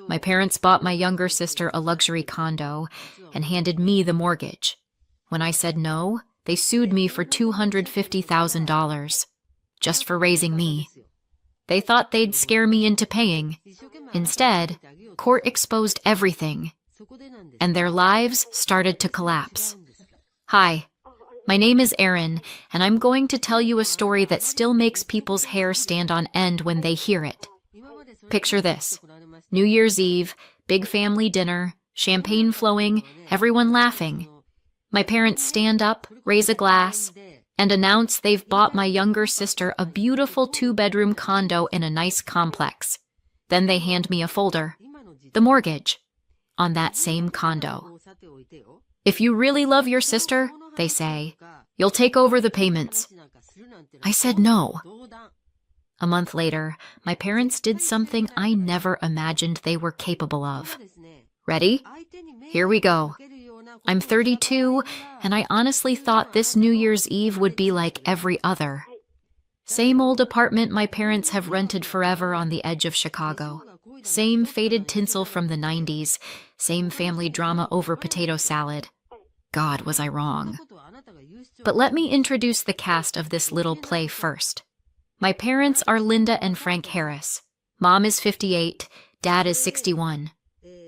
My parents bought my younger sister a luxury condo and handed me the mortgage. When I said no, they sued me for $250,000 just for raising me. They thought they'd scare me into paying. Instead, court exposed everything, and their lives started to collapse. Hi, my name is Erin, and I'm going to tell you a story that still makes people's hair stand on end when they hear it. Picture this. New Year's Eve, big family dinner, champagne flowing, everyone laughing. My parents stand up, raise a glass, and announce they've bought my younger sister a beautiful 2-bedroom condo in a nice complex. Then they hand me a folder, the mortgage, on that same condo. If you really love your sister, they say, you'll take over the payments. I said no. A month later, my parents did something I never imagined they were capable of. Ready? Here we go. I'm 32, and I honestly thought this New Year's Eve would be like every other. Same old apartment my parents have rented forever on the edge of Chicago. Same faded tinsel from the 90s. Same family drama over potato salad. God, was I wrong. But let me introduce the cast of this little play first. My parents are Linda and Frank Harris. Mom is 58, Dad is 61.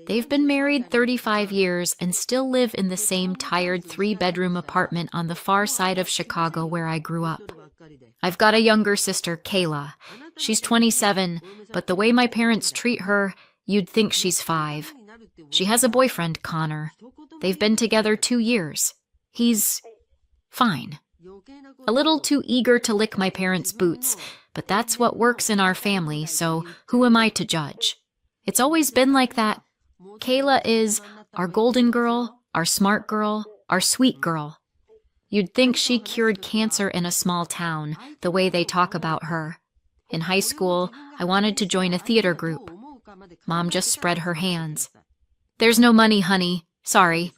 They've been married 35 years and still live in the same tired 3-bedroom apartment on the far side of Chicago where I grew up. I've got a younger sister, Kayla. She's 27, but the way my parents treat her, you'd think she's 5. She has a boyfriend, Connor. They've been together 2 years. He's fine. A little too eager to lick my parents' boots, but that's what works in our family, so who am I to judge? It's always been like that. Kayla is our golden girl, our smart girl, our sweet girl. You'd think she cured cancer in a small town, the way they talk about her. In high school, I wanted to join a theater group. Mom just spread her hands. There's no money, honey. Sorry.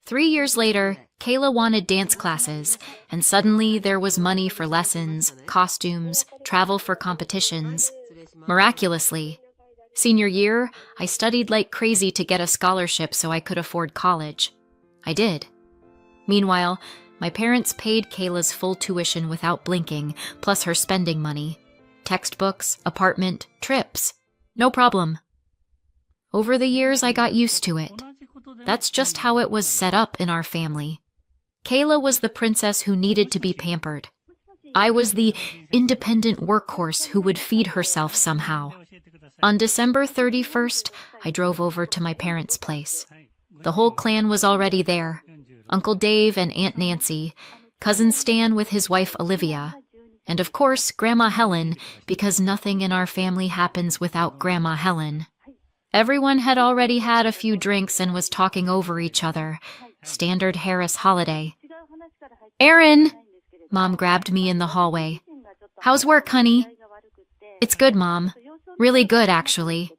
3 years later, Kayla wanted dance classes, and suddenly there was money for lessons, costumes, travel for competitions. Miraculously, senior year, I studied like crazy to get a scholarship so I could afford college. I did. Meanwhile, my parents paid Kayla's full tuition without blinking, plus her spending money. Textbooks, apartment, trips. No problem. Over the years, I got used to it. That's just how it was set up in our family. Kayla was the princess who needed to be pampered. I was the independent workhorse who would feed herself somehow. On December 31st, I drove over to my parents' place. The whole clan was already there. Uncle Dave and Aunt Nancy, Cousin Stan with his wife Olivia, and of course, Grandma Helen, because nothing in our family happens without Grandma Helen. Everyone had already had a few drinks and was talking over each other. Standard Harris holiday. Erin! Mom grabbed me in the hallway. How's work, honey? It's good, Mom. Really good, actually.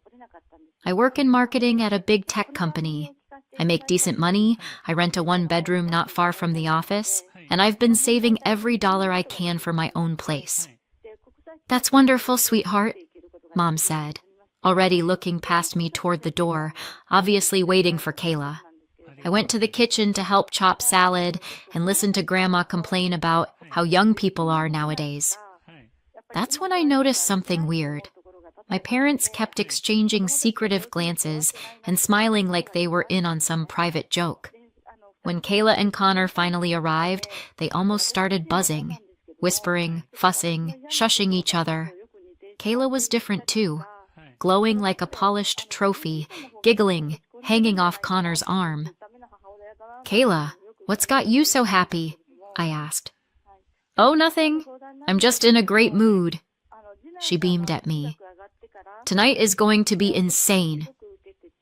I work in marketing at a big tech company. I make decent money, I rent a 1-bedroom not far from the office, and I've been saving every dollar I can for my own place. That's wonderful, sweetheart, Mom said, already looking past me toward the door, obviously waiting for Kayla. I went to the kitchen to help chop salad and listen to Grandma complain about how young people are nowadays. That's when I noticed something weird. My parents kept exchanging secretive glances and smiling like they were in on some private joke. When Kayla and Connor finally arrived, they almost started buzzing, whispering, fussing, shushing each other. Kayla was different too, glowing like a polished trophy, giggling, hanging off Connor's arm. Kayla, what's got you so happy? I asked. Oh, nothing. I'm just in a great mood. She beamed at me. Tonight is going to be insane.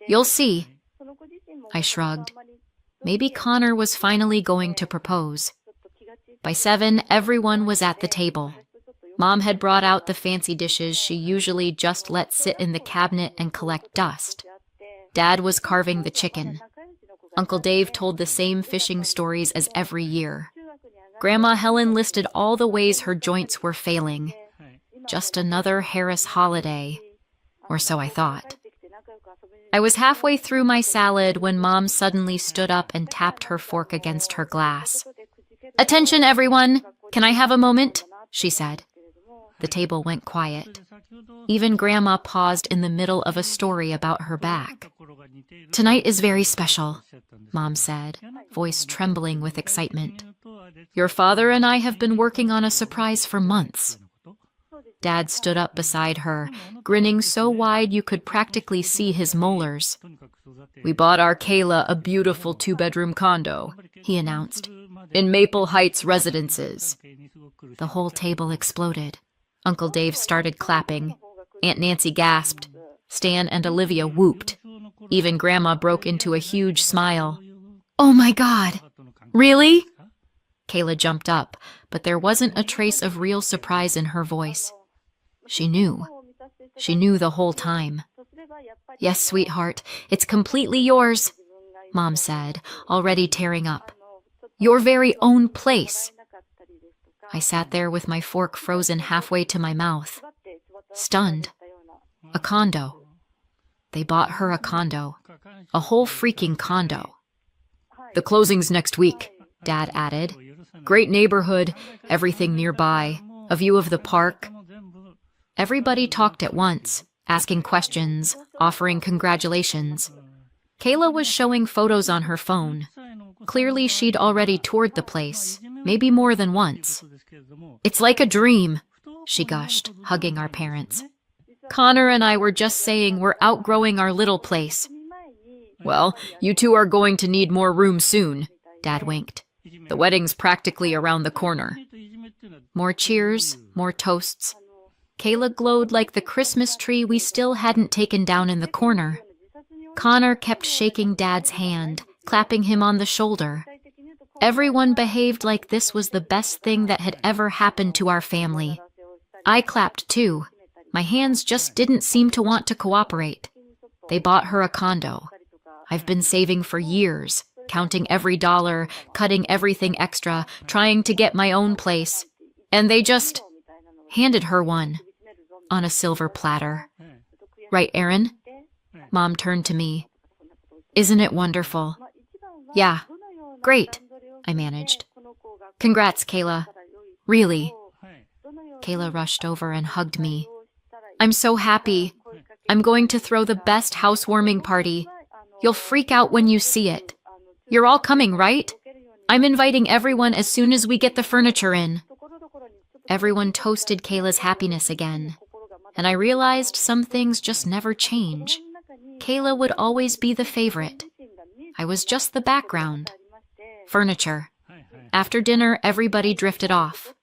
You'll see. I shrugged. Maybe Connor was finally going to propose. By 7, everyone was at the table. Mom had brought out the fancy dishes she usually just let sit in the cabinet and collect dust. Dad was carving the chicken. Uncle Dave told the same fishing stories as every year. Grandma Helen listed all the ways her joints were failing. Just another Harris holiday, or so I thought. I was halfway through my salad when Mom suddenly stood up and tapped her fork against her glass. "Attention, everyone! Can I have a moment?" she said. The table went quiet. Even Grandma paused in the middle of a story about her back. "Tonight is very special," Mom said, voice trembling with excitement. "Your father and I have been working on a surprise for months." Dad stood up beside her, grinning so wide you could practically see his molars. "We bought our Kayla a beautiful 2-bedroom condo," he announced, "in Maple Heights Residences." The whole table exploded. Uncle Dave started clapping. Aunt Nancy gasped. Stan and Olivia whooped. Even Grandma broke into a huge smile. "Oh my God! Really?" Kayla jumped up, but there wasn't a trace of real surprise in her voice. She knew. She knew the whole time. "Yes, sweetheart, it's completely yours," Mom said, already tearing up. "Your very own place." I sat there with my fork frozen halfway to my mouth, stunned. A condo. They bought her a condo. A whole freaking condo. "The closing's next week," Dad added. "Great neighborhood, everything nearby, a view of the park." Everybody talked at once, asking questions, offering congratulations. Kayla was showing photos on her phone. Clearly she'd already toured the place, maybe more than once. "It's like a dream," she gushed, hugging our parents. "Connor and I were just saying we're outgrowing our little place." "Well, you two are going to need more room soon," Dad winked. "The wedding's practically around the corner." More cheers, more toasts. Kayla glowed like the Christmas tree we still hadn't taken down in the corner. Connor kept shaking Dad's hand, clapping him on the shoulder. Everyone behaved like this was the best thing that had ever happened to our family. I clapped too. My hands just didn't seem to want to cooperate. They bought her a condo. I've been saving for years, counting every dollar, cutting everything extra, trying to get my own place. And they just handed her one. On a silver platter. "Right, Aaron?" Mom turned to me. "Isn't it wonderful?" "Yeah. Great," I managed. "Congrats, Kayla. Really." Kayla rushed over and hugged me. "I'm so happy. I'm going to throw the best housewarming party. You'll freak out when you see it. You're all coming, right? I'm inviting everyone as soon as we get the furniture in." Everyone toasted Kayla's happiness again. And I realized some things just never change. Kayla would always be the favorite. I was just the background. Furniture. After dinner, everybody drifted off.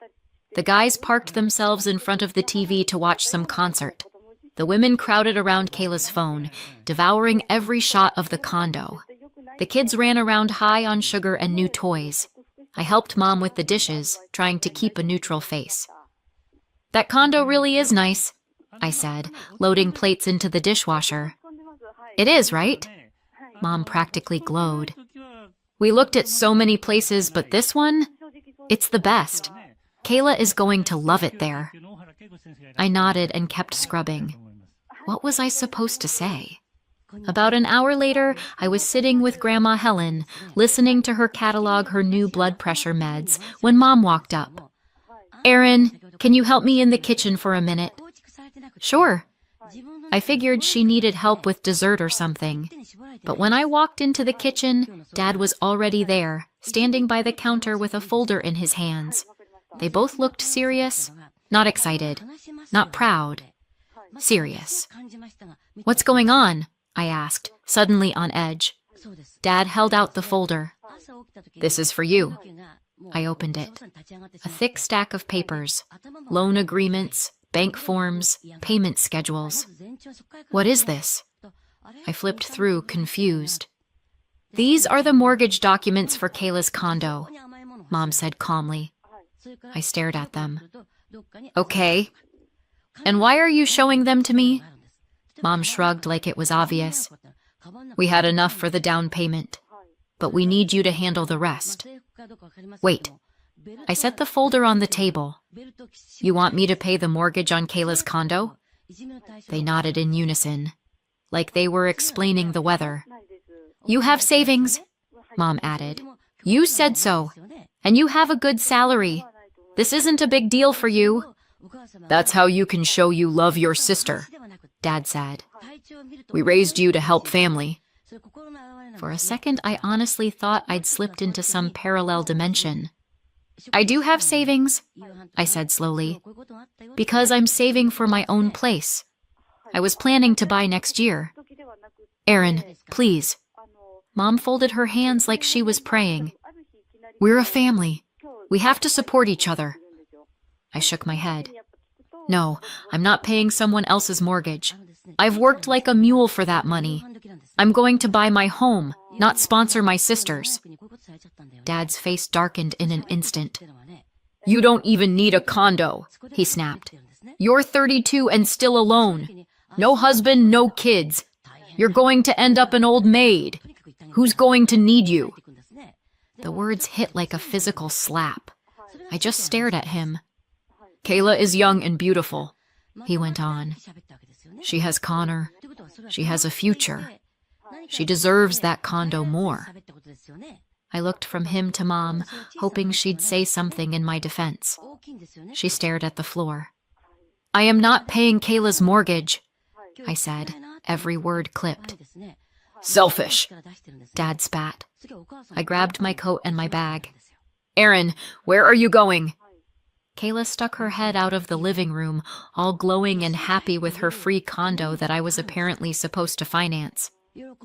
The guys parked themselves in front of the TV to watch some concert. The women crowded around Kayla's phone, devouring every shot of the condo. The kids ran around high on sugar and new toys. I helped Mom with the dishes, trying to keep a neutral face. "That condo really is nice," I said, loading plates into the dishwasher. "It is, right?" Mom practically glowed. "We looked at so many places, but this one? It's the best. Kayla is going to love it there." I nodded and kept scrubbing. What was I supposed to say? About an hour later, I was sitting with Grandma Helen, listening to her catalog her new blood pressure meds, when Mom walked up. "Aaron, can you help me in the kitchen for a minute?" "Sure." I figured she needed help with dessert or something. But when I walked into the kitchen, Dad was already there, standing by the counter with a folder in his hands. They both looked serious, not excited, not proud. Serious. "What's going on?" I asked, suddenly on edge. Dad held out the folder. "This is for you." I opened it. A thick stack of papers, loan agreements, bank forms, payment schedules. "What is this?" I flipped through, confused. "These are the mortgage documents for Kayla's condo," Mom said calmly. I stared at them. "Okay. And why are you showing them to me?" Mom shrugged like it was obvious. "We had enough for the down payment, but we need you to handle the rest." "Wait." I set the folder on the table. "You want me to pay the mortgage on Kayla's condo?" They nodded in unison. like they were explaining the weather. You have savings, Mom added. You said so. And you have a good salary. This isn't a big deal for you. That's how you can show you love your sister, Dad said. We raised you to help family. For a second, I honestly thought I'd slipped into some parallel dimension. I do have savings, I said slowly, because I'm saving for my own place. I was planning to buy next year. Erin, please. Mom folded her hands like she was praying. We're a family. We have to support each other. I shook my head. No, I'm not paying someone else's mortgage. I've worked like a mule for that money. I'm going to buy my home, not sponsor my sister's. Dad's face darkened in an instant. You don't even need a condo, he snapped. You're 32 and still alone. No husband, no kids. You're going to end up an old maid. Who's going to need you? The words hit like a physical slap. I just stared at him. Kayla is young and beautiful, he went on. She has Connor. She has a future. She deserves that condo more. I looked from him to Mom, hoping she'd say something in my defense. She stared at the floor. I am not paying Kayla's mortgage, I said, every word clipped. Selfish, Dad spat. I grabbed my coat and my bag. Erin, where are you going? Kayla stuck her head out of the living room, all glowing and happy with her free condo that I was apparently supposed to finance.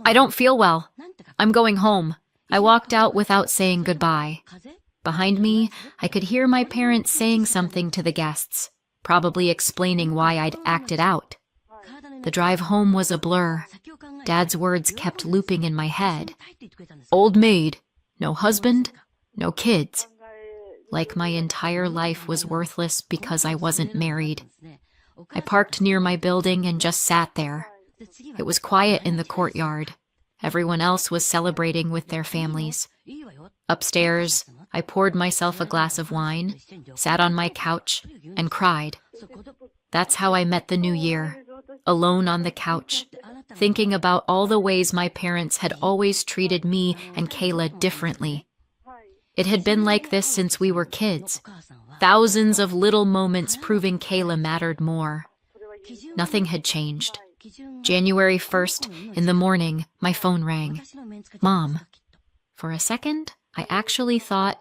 I don't feel well. I'm going home. I walked out without saying goodbye. Behind me, I could hear my parents saying something to the guests, probably explaining why I'd acted out. The drive home was a blur. Dad's words kept looping in my head. Old maid, no husband, no kids. Like my entire life was worthless because I wasn't married. I parked near my building and just sat there. It was quiet in the courtyard. Everyone else was celebrating with their families. Upstairs, I poured myself a glass of wine, sat on my couch, and cried. That's how I met the new year, alone on the couch, thinking about all the ways my parents had always treated me and Kayla differently. It had been like this since we were kids. Thousands of little moments proving Kayla mattered more. Nothing had changed. January 1st, in the morning, my phone rang. Mom. For a second, I actually thought,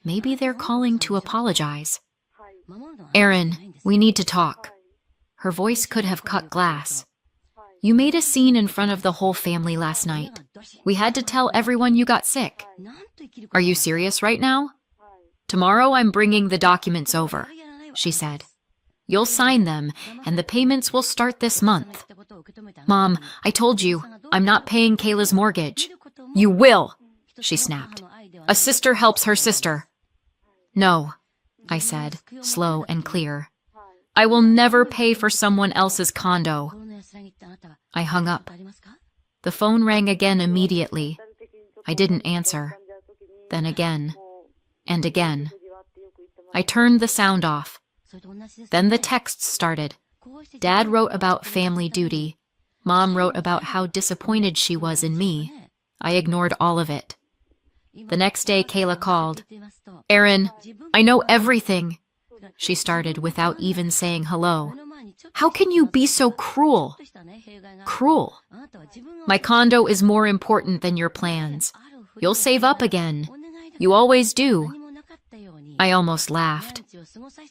maybe they're calling to apologize. Erin, we need to talk. Her voice could have cut glass. You made a scene in front of the whole family last night. We had to tell everyone you got sick. Are you serious right now? Tomorrow I'm bringing the documents over, she said. You'll sign them, and the payments will start this month. Mom, I told you, I'm not paying Kayla's mortgage. You will, she snapped. A sister helps her sister. No, I said, slow and clear. I will never pay for someone else's condo. I hung up. The phone rang again immediately. I didn't answer. Then again, and again. I turned the sound off. Then the texts started. Dad wrote about family duty. Mom wrote about how disappointed she was in me. I ignored all of it. The next day, Kayla called. Erin, I know everything, she started without even saying hello. How can you be so cruel? Cruel. My condo is more important than your plans. You'll save up again. You always do. I almost laughed.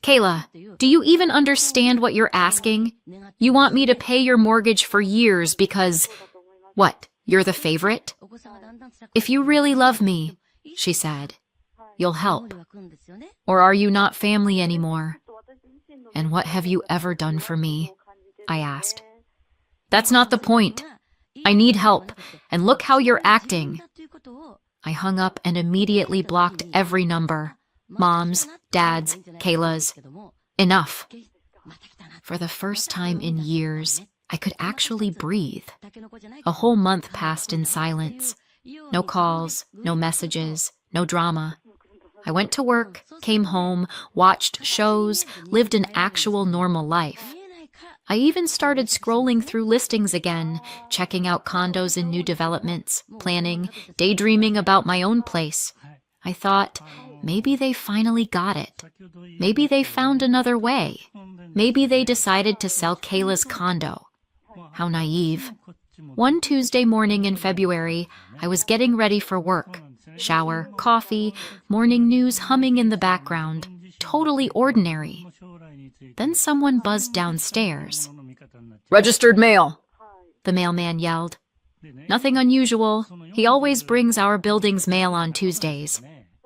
Kayla, do you even understand what you're asking? You want me to pay your mortgage for years because, what, you're the favorite? If you really love me, she said, you'll help. Or are you not family anymore? And what have you ever done for me? I asked. That's not the point. I need help, and look how you're acting. I hung up and immediately blocked every number. Mom's, Dad's, Kayla's. Enough. For the first time in years, I could actually breathe. A whole month passed in silence. No calls, no messages, no drama. I went to work, came home, watched shows, lived an actual normal life. I even started scrolling through listings again, checking out condos in new developments, planning, daydreaming about my own place. I thought, maybe they finally got it. Maybe they found another way. Maybe they decided to sell Kayla's condo. How naive. One Tuesday morning in February, I was getting ready for work. Shower, coffee, morning news humming in the background. Totally ordinary. Then someone buzzed downstairs. "Registered mail," the mailman yelled. Nothing unusual. He always brings our building's mail on Tuesdays.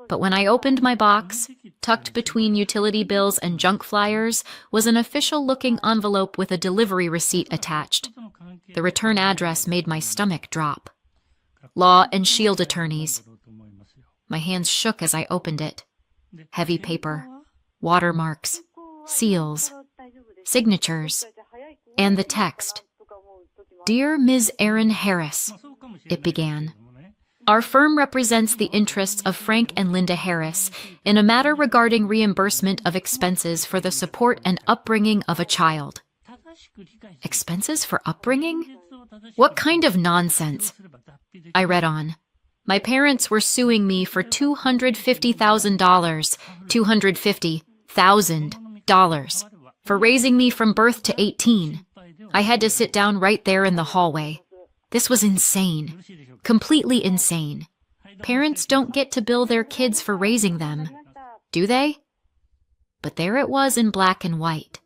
But when I opened my box, tucked between utility bills and junk flyers was an official-looking envelope with a delivery receipt attached. The return address made my stomach drop. Law and Shield attorneys. My hands shook as I opened it. Heavy paper, watermarks, seals, signatures, and the text. "Dear Ms. Erin Harris," it began. "Our firm represents the interests of Frank and Linda Harris in a matter regarding reimbursement of expenses for the support and upbringing of a child." Expenses for upbringing? What kind of nonsense? I read on. My parents were suing me for $250,000, $250,000, for raising me from birth to 18. I had to sit down right there in the hallway. This was insane. Completely insane. Parents don't get to bill their kids for raising them, do they? But there it was in black and white.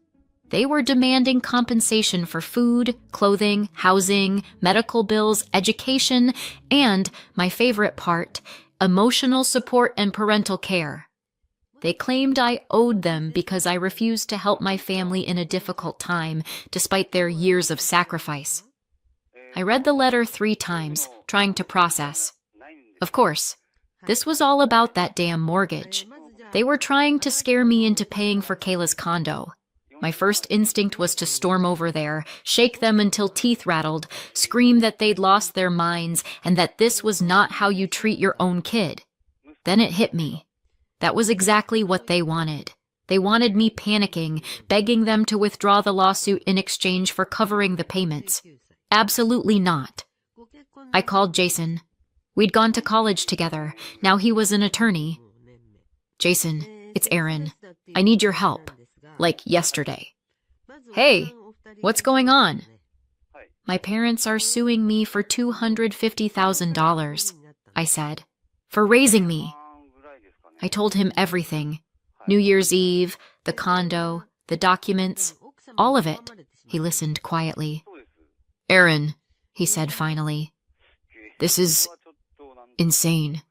They were demanding compensation for food, clothing, housing, medical bills, education, and, my favorite part, emotional support and parental care. They claimed I owed them because I refused to help my family in a difficult time, despite their years of sacrifice. I read the letter 3 times, trying to process. Of course, this was all about that damn mortgage. They were trying to scare me into paying for Kayla's condo. My first instinct was to storm over there, shake them until teeth rattled, scream that they'd lost their minds and that this was not how you treat your own kid. Then it hit me. That was exactly what they wanted. They wanted me panicking, begging them to withdraw the lawsuit in exchange for covering the payments. Absolutely not. I called Jason. We'd gone to college together. Now he was an attorney. "Jason, it's Erin. I need your help. Like yesterday." "Hey, what's going on?" "My parents are suing me for $250,000, I said, "for raising me." I told him everything. New Year's Eve, the condo, the documents, all of it. He listened quietly. "Erin," he said finally, "this is insane.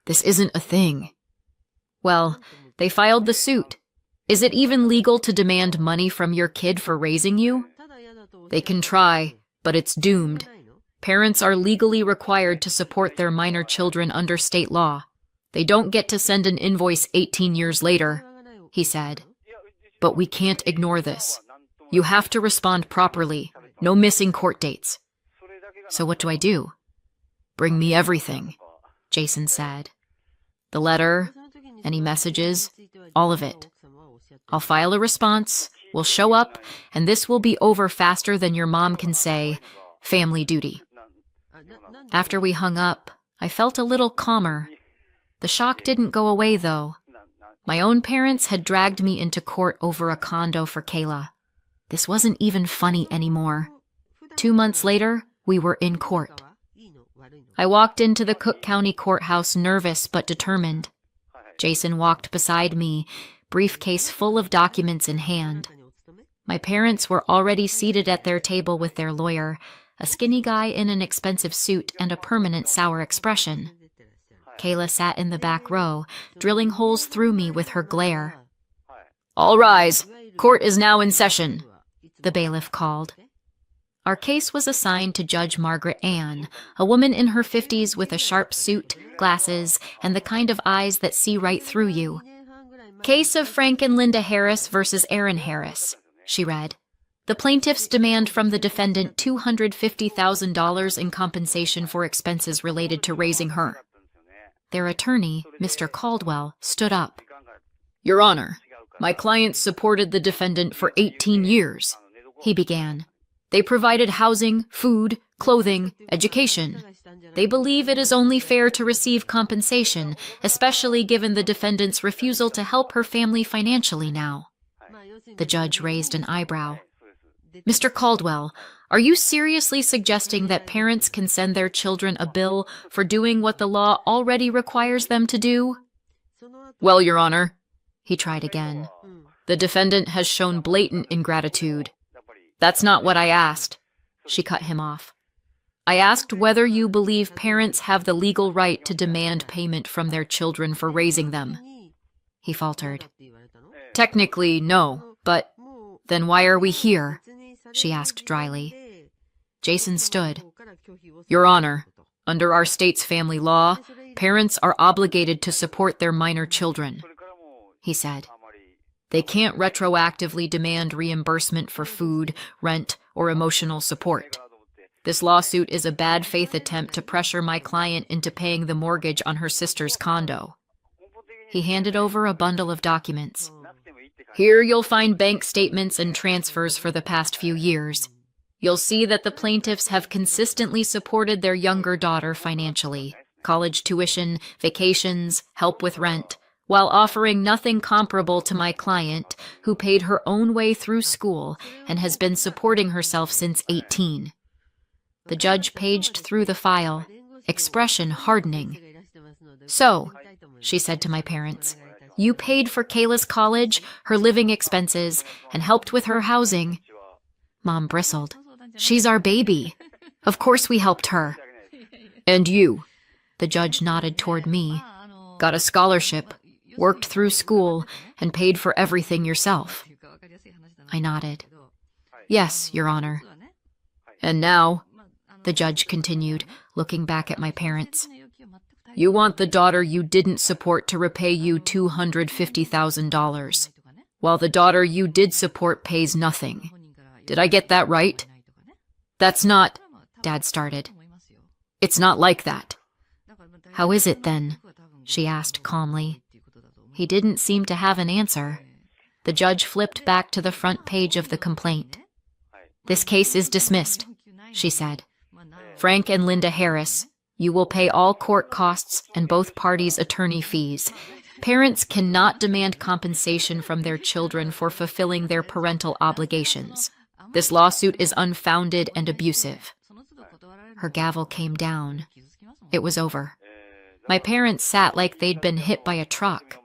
This isn't a thing." "Well, they filed the suit. Is it even legal to demand money from your kid for raising you?" "They can try, but it's doomed. Parents are legally required to support their minor children under state law. They don't get to send an invoice 18 years later," he said. "But we can't ignore this. You have to respond properly. No missing court dates." "So what do I do?" "Bring me everything," Jason said. "The letter, any messages, all of it. I'll file a response, we'll show up, and this will be over faster than your mom can say, 'family duty.'" After we hung up, I felt a little calmer. The shock didn't go away, though. My own parents had dragged me into court over a condo for Kayla. This wasn't even funny anymore. 2 months later, we were in court. I walked into the Cook County Courthouse nervous but determined. Jason walked beside me, briefcase full of documents in hand. My parents were already seated at their table with their lawyer, a skinny guy in an expensive suit and a permanent sour expression. Kayla sat in the back row, drilling holes through me with her glare. "All rise. Court is now in session," the bailiff called. Our case was assigned to Judge Margaret Ann, a woman in her 50s with a sharp suit, glasses, and the kind of eyes that see right through you. "Case of Frank and Linda Harris versus Erin Harris," she read. "The plaintiffs demand from the defendant $250,000 in compensation for expenses related to raising her." Their attorney, Mr. Caldwell, stood up. "Your Honor, my client supported the defendant for 18 years. he began. They provided housing, food, clothing, education. They believe it is only fair to receive compensation, especially given the defendant's refusal to help her family financially now. The judge raised an eyebrow. Mr. Caldwell, are you seriously suggesting that parents can send their children a bill for doing what the law already requires them to do? Well, Your Honor, he tried again. The defendant has shown blatant ingratitude. That's not what I asked. She cut him off. I asked whether you believe parents have the legal right to demand payment from their children for raising them. He faltered. Technically, no, but then why are we here? She asked dryly. Jason stood. Your Honor, under our state's family law, parents are obligated to support their minor children, he said. They can't retroactively demand reimbursement for food, rent, or emotional support. This lawsuit is a bad faith attempt to pressure my client into paying the mortgage on her sister's condo. He handed over a bundle of documents. Here you'll find bank statements and transfers for the past few years. You'll see that the plaintiffs have consistently supported their younger daughter financially, college tuition, vacations, help with rent, while offering nothing comparable to my client, who paid her own way through school and has been supporting herself since 18. The judge paged through the file, expression hardening. So, she said to my parents, you paid for Kayla's college, her living expenses, and helped with her housing. Mom bristled. She's our baby. Of course we helped her. And you, the judge nodded toward me, got a scholarship, worked through school, and paid for everything yourself. I nodded. Yes, Your Honor. And now, the judge continued, looking back at my parents, you want the daughter you didn't support to repay you $250,000, while the daughter you did support pays nothing. Did I get that right? That's not, Dad started. It's not like that. How is it then? She asked calmly. He didn't seem to have an answer. The judge flipped back to the front page of the complaint. This case is dismissed, she said. Frank and Linda Harris, you will pay all court costs and both parties' attorney fees. Parents cannot demand compensation from their children for fulfilling their parental obligations. This lawsuit is unfounded and abusive. Her gavel came down. It was over. My parents sat like they'd been hit by a truck.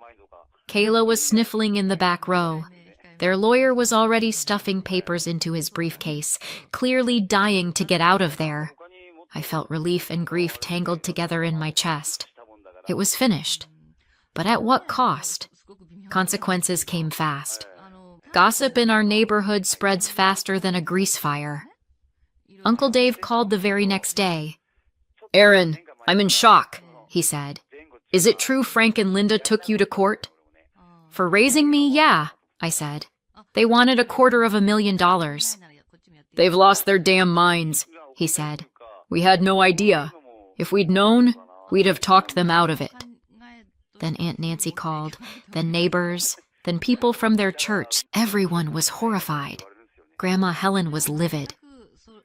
Kayla was sniffling in the back row. Their lawyer was already stuffing papers into his briefcase, clearly dying to get out of there. I felt relief and grief tangled together in my chest. It was finished. But at what cost? Consequences came fast. Gossip in our neighborhood spreads faster than a grease fire. Uncle Dave called the very next day. Aaron, I'm in shock, he said. Is it true Frank and Linda took you to court? For raising me, yeah, I said. They wanted $250,000. They've lost their damn minds, he said. We had no idea. If we'd known, we'd have talked them out of it. Then Aunt Nancy called, then neighbors, then people from their church. Everyone was horrified. Grandma Helen was livid.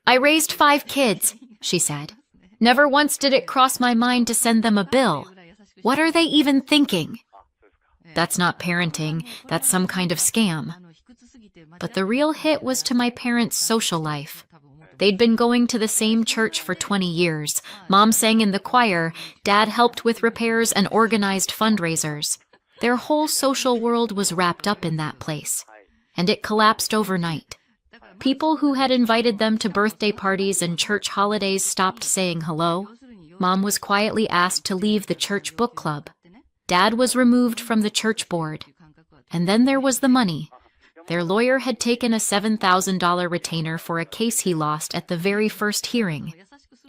I raised 5 kids, she said. Never once did it cross my mind to send them a bill. What are they even thinking? That's not parenting, that's some kind of scam. But the real hit was to my parents' social life. They'd been going to the same church for 20 years. Mom sang in the choir, Dad helped with repairs and organized fundraisers. Their whole social world was wrapped up in that place. And it collapsed overnight. People who had invited them to birthday parties and church holidays stopped saying hello. Mom was quietly asked to leave the church book club. Dad was removed from the church board. And then there was the money. Their lawyer had taken a $7,000 retainer for a case he lost at the very first hearing.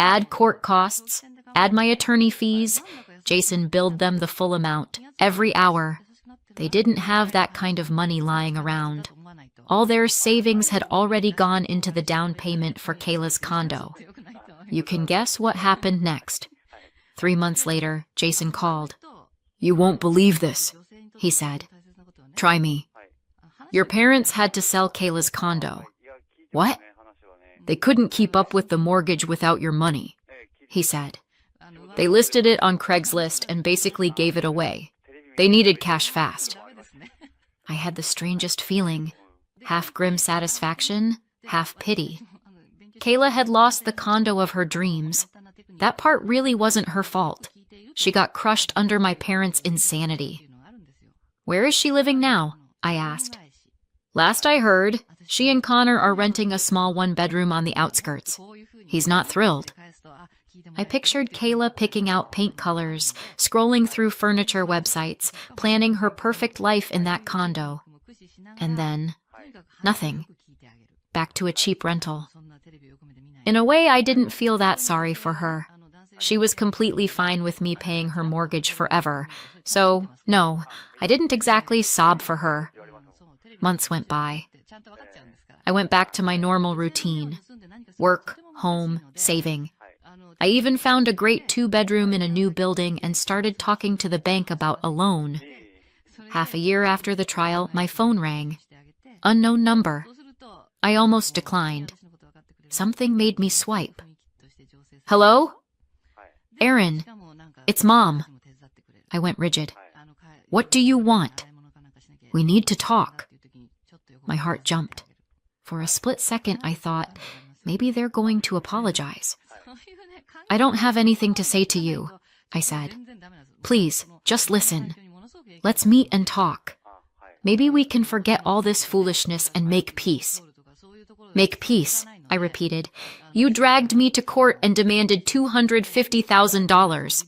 Add court costs, add my attorney fees. Jason billed them the full amount, every hour. They didn't have that kind of money lying around. All their savings had already gone into the down payment for Kayla's condo. You can guess what happened next. 3 months later, Jason called. You won't believe this, he said. Try me. Your parents had to sell Kayla's condo. What? They couldn't keep up with the mortgage without your money, he said. They listed it on Craigslist and basically gave it away. They needed cash fast. I had the strangest feeling, half grim satisfaction, half pity. Kayla had lost the condo of her dreams. That part really wasn't her fault. She got crushed under my parents' insanity. Where is she living now? I asked. Last I heard, she and Connor are renting a small one-bedroom on the outskirts. He's not thrilled. I pictured Kayla picking out paint colors, scrolling through furniture websites, planning her perfect life in that condo. And then, nothing. Back to a cheap rental. In a way, I didn't feel that sorry for her. She was completely fine with me paying her mortgage forever. So, no, I didn't exactly sob for her. Months went by. I went back to my normal routine. Work, home, saving. I even found a great 2-bedroom in a new building and started talking to the bank about a loan. Half a year after the trial, my phone rang. Unknown number. I almost declined. Something made me swipe. Hello? Aaron, it's Mom. I went rigid. What do you want? We need to talk. My heart jumped. For a split second, I thought, maybe they're going to apologize. I don't have anything to say to you, I said. Please, just listen. Let's meet and talk. Maybe we can forget all this foolishness and make peace. Make peace, I repeated. You dragged me to court and demanded $250,000.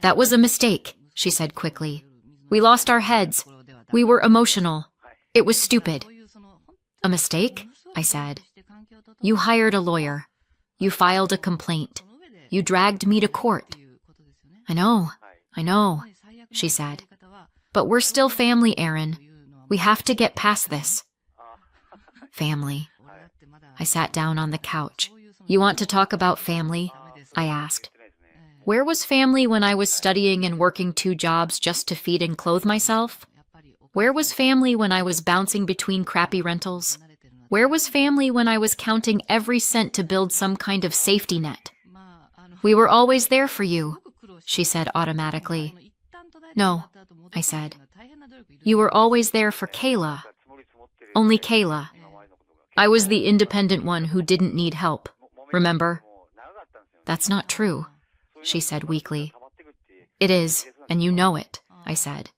That was a mistake, she said quickly. We lost our heads. We were emotional. It was stupid. A mistake? I said. You hired a lawyer. You filed a complaint. You dragged me to court. I know, she said. But we're still family, Aaron. We have to get past this. Family. I sat down on the couch. You want to talk about family? I asked. Where was family when I was studying and working 2 jobs just to feed and clothe myself? Where was family when I was bouncing between crappy rentals? Where was family when I was counting every cent to build some kind of safety net? We were always there for you, she said automatically. No, I said. You were always there for Kayla. Only Kayla. I was the independent one who didn't need help, remember? That's not true, she said weakly. It is, and you know it, I said.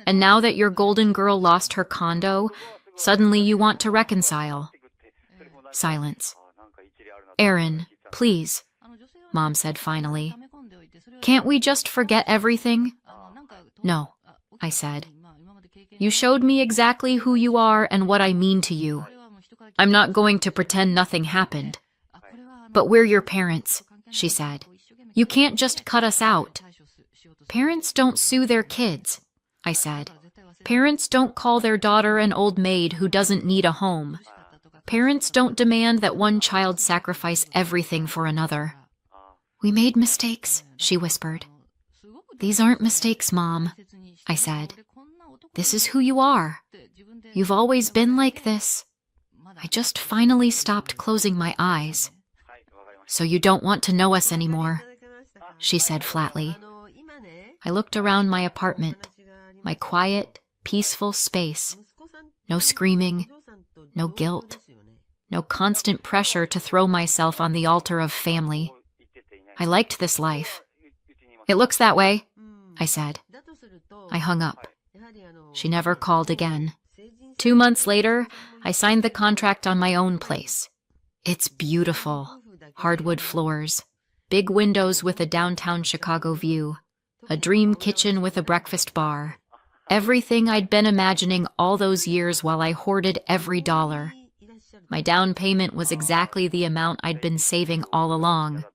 And now that your golden girl lost her condo, suddenly you want to reconcile. Silence. Aaron, please, Mom said finally. Can't we just forget everything? No, I said. You showed me exactly who you are and what I mean to you. I'm not going to pretend nothing happened. But we're your parents, she said. You can't just cut us out. Parents don't sue their kids, I said. Parents don't call their daughter an old maid who doesn't need a home. Parents don't demand that one child sacrifice everything for another. We made mistakes, she whispered. These aren't mistakes, Mom, I said. This is who you are. You've always been like this. I just finally stopped closing my eyes. So you don't want to know us anymore, she said flatly. I looked around my apartment, my quiet, peaceful space. No screaming, no guilt, no constant pressure to throw myself on the altar of family. I liked this life. It looks that way, I said. I hung up. She never called again. 2 months later, I signed the contract on my own place. It's beautiful. Hardwood floors, big windows with a downtown Chicago view, a dream kitchen with a breakfast bar. Everything I'd been imagining all those years while I hoarded every dollar. My down payment was exactly the amount I'd been saving all along.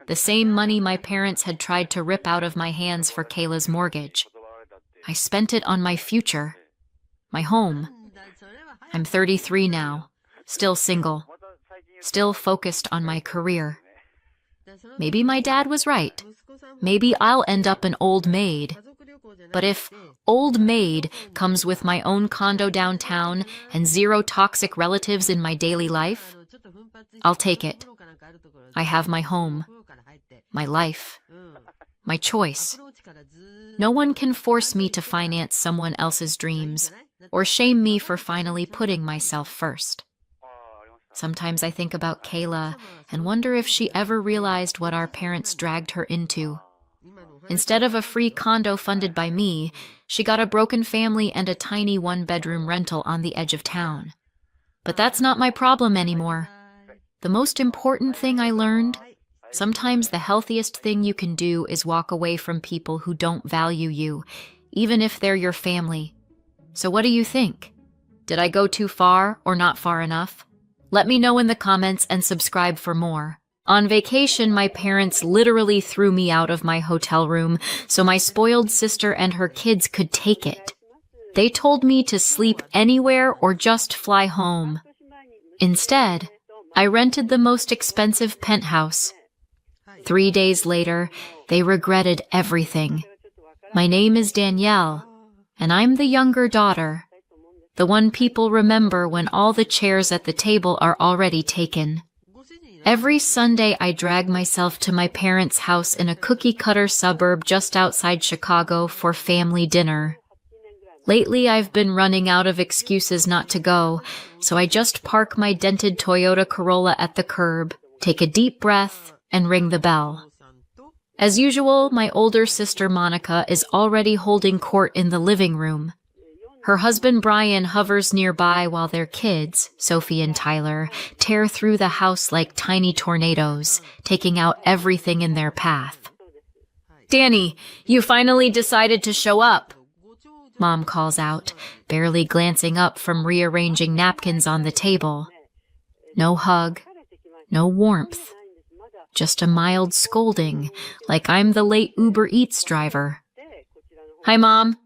The same money my parents had tried to rip out of my hands for Kayla's mortgage. I spent it on my future, my home. I'm 33 now, still single, still focused on my career. Maybe my dad was right. Maybe I'll end up an old maid. But if old maid comes with my own condo downtown and zero toxic relatives in my daily life, I'll take it. I have my home, my life, my choice. No one can force me to finance someone else's dreams or shame me for finally putting myself first. Sometimes I think about Kayla and wonder if she ever realized what our parents dragged her into. Instead of a free condo funded by me, she got a broken family and a tiny one-bedroom rental on the edge of town. But that's not my problem anymore. The most important thing I learned: sometimes the healthiest thing you can do is walk away from people who don't value you, even if they're your family. So what do you think? Did I go too far or not far enough? Let me know in the comments and subscribe for more. On vacation, my parents literally threw me out of my hotel room so my spoiled sister and her kids could take it. They told me to sleep anywhere or just fly home. Instead, I rented the most expensive penthouse. 3 days later, they regretted everything. My name is Danielle, and I'm the younger daughter, the one people remember when all the chairs at the table are already taken. Every Sunday, I drag myself to my parents' house in a cookie-cutter suburb just outside Chicago for family dinner. Lately, I've been running out of excuses not to go, so I just park my dented Toyota Corolla at the curb, take a deep breath, and ring the bell. As usual, my older sister Monica is already holding court in the living room. Her husband Brian hovers nearby while their kids, Sophie and Tyler, tear through the house like tiny tornadoes, taking out everything in their path. "Danny, you finally decided to show up," Mom calls out, barely glancing up from rearranging napkins on the table. No hug, no warmth, just a mild scolding, like I'm the late Uber Eats driver. "Hi, Mom."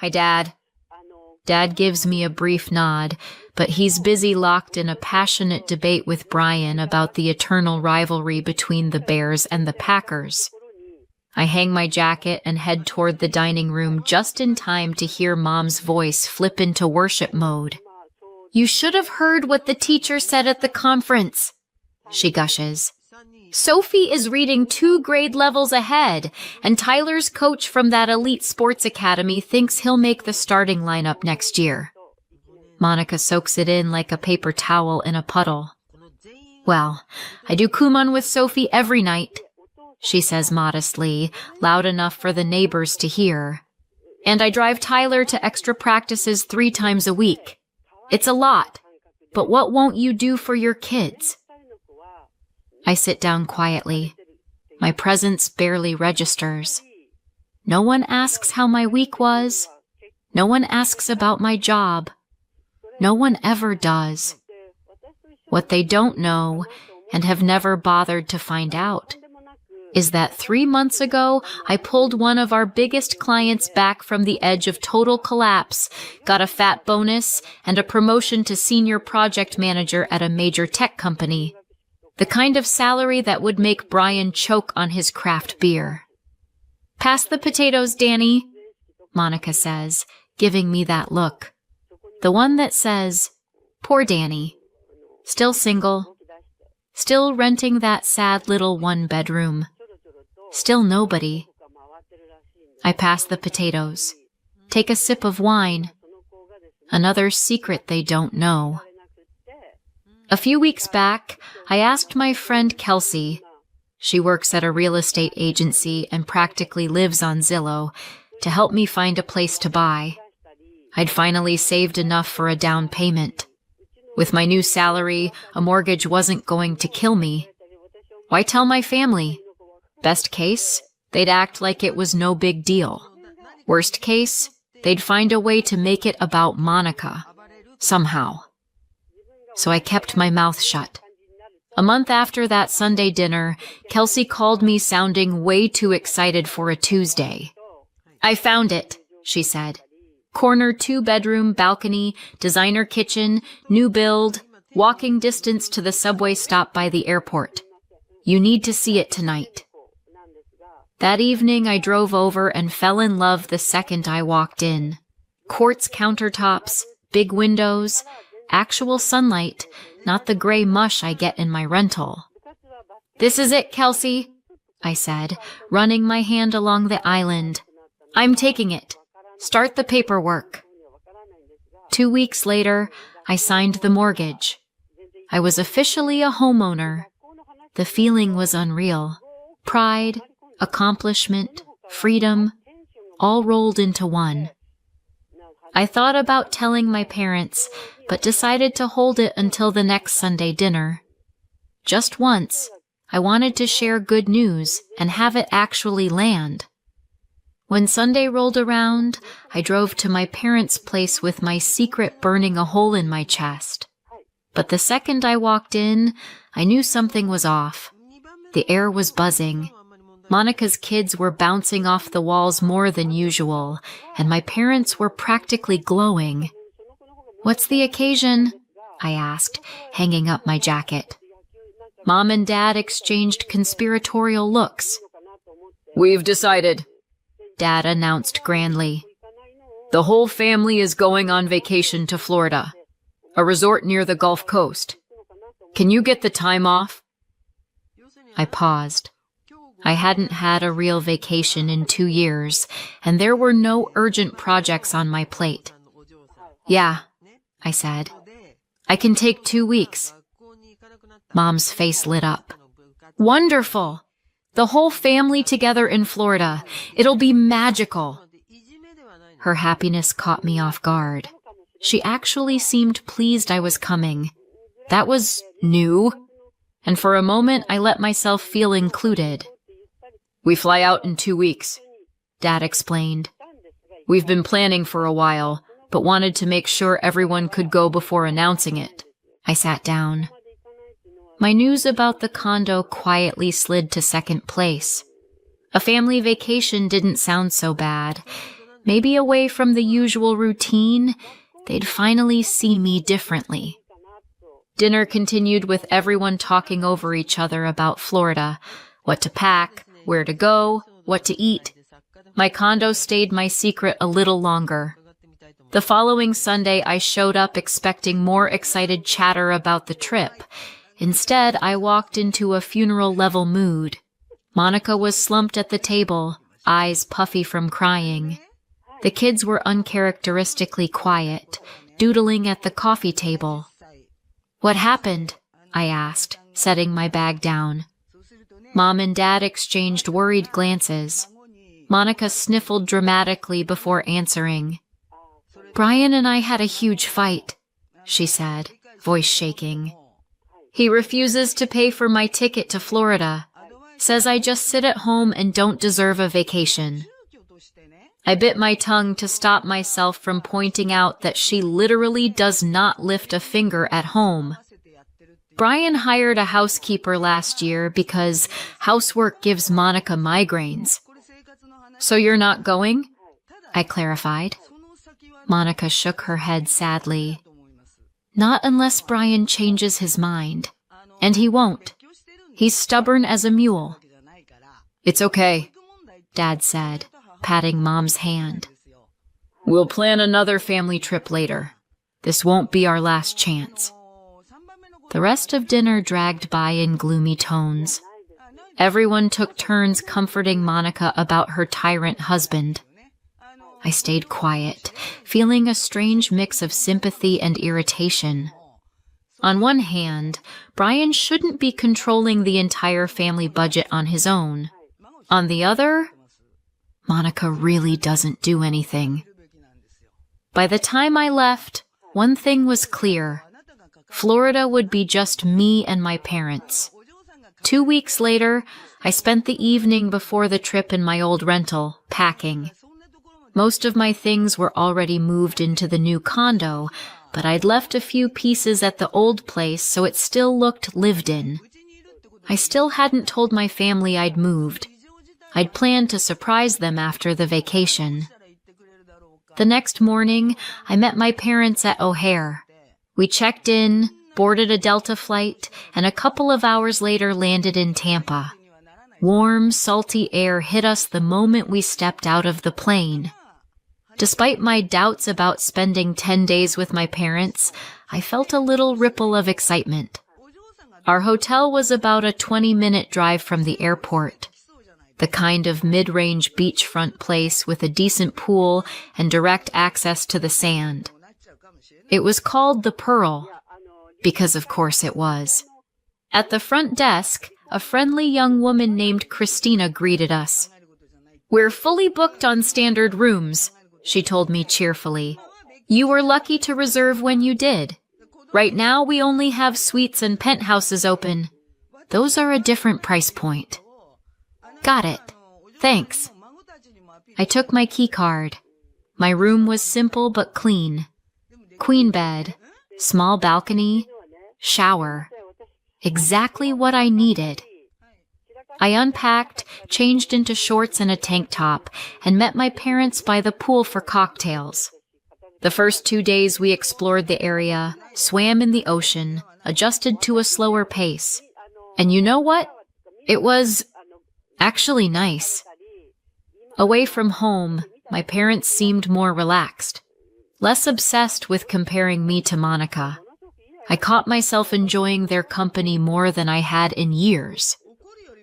"Hi, Dad." Dad gives me a brief nod, but he's busy locked in a passionate debate with Brian about the eternal rivalry between the Bears and the Packers. I hang my jacket and head toward the dining room just in time to hear Mom's voice flip into worship mode. "You should have heard what the teacher said at the conference," she gushes. "Sophie is reading 2 grade levels ahead, and Tyler's coach from that elite sports academy thinks he'll make the starting lineup next year." Monica soaks it in like a paper towel in a puddle. "Well, I do Kumon with Sophie every night," she says modestly, loud enough for the neighbors to hear. "And I drive Tyler to extra practices 3 times a week. It's a lot, but what won't you do for your kids?" I sit down quietly. My presence barely registers. No one asks how my week was. No one asks about my job. No one ever does. What they don't know, and have never bothered to find out, is that 3 months ago, I pulled one of our biggest clients back from the edge of total collapse, got a fat bonus, and a promotion to senior project manager at a major tech company. The kind of salary that would make Brian choke on his craft beer. "Pass the potatoes, Danny," Monica says, giving me that look. The one that says, "Poor Danny. Still single. Still renting that sad little 1-bedroom. Still nobody." I pass the potatoes. Take a sip of wine. Another secret they don't know. A few weeks back, I asked my friend Kelsey, she works at a real estate agency and practically lives on Zillow, to help me find a place to buy. I'd finally saved enough for a down payment. With my new salary, a mortgage wasn't going to kill me. Why tell my family? Best case, they'd act like it was no big deal. Worst case, they'd find a way to make it about Monica, somehow. So I kept my mouth shut. A month after that Sunday dinner, Kelsey called me sounding way too excited for a Tuesday. "I found it," she said. "Corner 2-bedroom balcony, designer kitchen, new build, walking distance to the subway stop by the airport. You need to see it tonight." That evening, I drove over and fell in love the second I walked in. Quartz countertops, big windows, actual sunlight, not the gray mush I get in my rental. "This is it, Kelsey," I said, running my hand along the island. "I'm taking it. Start the paperwork." 2 weeks later, I signed the mortgage. I was officially a homeowner. The feeling was unreal. Pride, accomplishment, freedom, all rolled into one. I thought about telling my parents, but decided to hold it until the next Sunday dinner. Just once, I wanted to share good news and have it actually land. When Sunday rolled around, I drove to my parents' place with my secret burning a hole in my chest. But the second I walked in, I knew something was off. The air was buzzing. Monica's kids were bouncing off the walls more than usual, and my parents were practically glowing. "What's the occasion?" I asked, hanging up my jacket. Mom and Dad exchanged conspiratorial looks. "We've decided," Dad announced grandly. "The whole family is going on vacation to Florida, a resort near the Gulf Coast. Can you get the time off?" I paused. I hadn't had a real vacation in 2 years, and there were no urgent projects on my plate. "Yeah," I said. "I can take 2 weeks. Mom's face lit up. "Wonderful! The whole family together in Florida. It'll be magical." Her happiness caught me off guard. She actually seemed pleased I was coming. That was new, and for a moment I let myself feel included. "We fly out in 2 weeks," Dad explained. "We've been planning for a while, but wanted to make sure everyone could go before announcing it." I sat down. My news about the condo quietly slid to second place. A family vacation didn't sound so bad. Maybe away from the usual routine, they'd finally see me differently. Dinner continued with everyone talking over each other about Florida, what to pack, where to go, what to eat. My condo stayed my secret a little longer. The following Sunday, I showed up expecting more excited chatter about the trip. Instead, I walked into a funeral-level mood. Monica was slumped at the table, eyes puffy from crying. The kids were uncharacteristically quiet, doodling at the coffee table. "What happened?" I asked, setting my bag down. Mom and Dad exchanged worried glances. Monica sniffled dramatically before answering. "Brian and I had a huge fight," she said, voice shaking. "He refuses to pay for my ticket to Florida. Says I just sit at home and don't deserve a vacation." I bit my tongue to stop myself from pointing out that she literally does not lift a finger at home. Brian hired a housekeeper last year because housework gives Monica migraines. "So you're not going?" I clarified. Monica shook her head sadly. "Not unless Brian changes his mind. And he won't. He's stubborn as a mule." "It's okay," Dad said, patting Mom's hand. "We'll plan another family trip later. This won't be our last chance." The rest of dinner dragged by in gloomy tones. Everyone took turns comforting Monica about her tyrant husband. I stayed quiet, feeling a strange mix of sympathy and irritation. On one hand, Brian shouldn't be controlling the entire family budget on his own. On the other, Monica really doesn't do anything. By the time I left, one thing was clear. Florida would be just me and my parents. 2 weeks later, I spent the evening before the trip in my old rental, packing. Most of my things were already moved into the new condo, but I'd left a few pieces at the old place so it still looked lived in. I still hadn't told my family I'd moved. I'd planned to surprise them after the vacation. The next morning, I met my parents at O'Hare. We checked in, boarded a Delta flight, and a couple of hours later landed in Tampa. Warm, salty air hit us the moment we stepped out of the plane. Despite my doubts about spending 10 days with my parents, I felt a little ripple of excitement. Our hotel was about a 20-minute drive from the airport, the kind of mid-range beachfront place with a decent pool and direct access to the sand. It was called the Pearl, because of course it was. At the front desk, a friendly young woman named Christina greeted us. "We're fully booked on standard rooms," she told me cheerfully. "You were lucky to reserve when you did. Right now, we only have suites and penthouses open. Those are a different price point." "Got it. Thanks." I took my key card. My room was simple but clean. Queen bed, small balcony, shower. Exactly what I needed. I unpacked, changed into shorts and a tank top, and met my parents by the pool for cocktails. The first 2 days we explored the area, swam in the ocean, adjusted to a slower pace. And you know what? It was actually nice. Away from home, my parents seemed more relaxed, less obsessed with comparing me to Monica. I caught myself enjoying their company more than I had in years.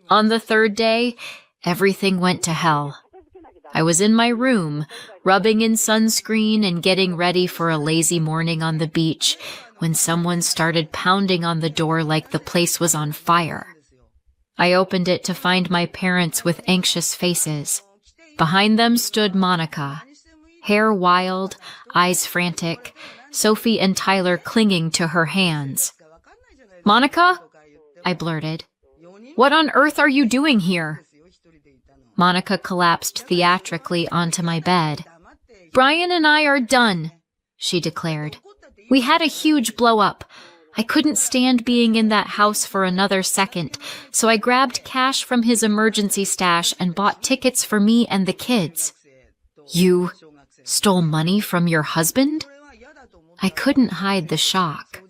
On the third day, everything went to hell. I was in my room, rubbing in sunscreen and getting ready for a lazy morning on the beach, when someone started pounding on the door like the place was on fire. I opened it to find my parents with anxious faces. Behind them stood Monica, hair wild, eyes frantic, Sophie and Tyler clinging to her hands. "Monica?" I blurted. "What on earth are you doing here?" Monica collapsed theatrically onto my bed. "Brian and I are done," she declared. "We had a huge blow-up. I couldn't stand being in that house for another second, so I grabbed cash from his emergency stash and bought tickets for me and the kids." "You stole money from your husband?" I couldn't hide the shock.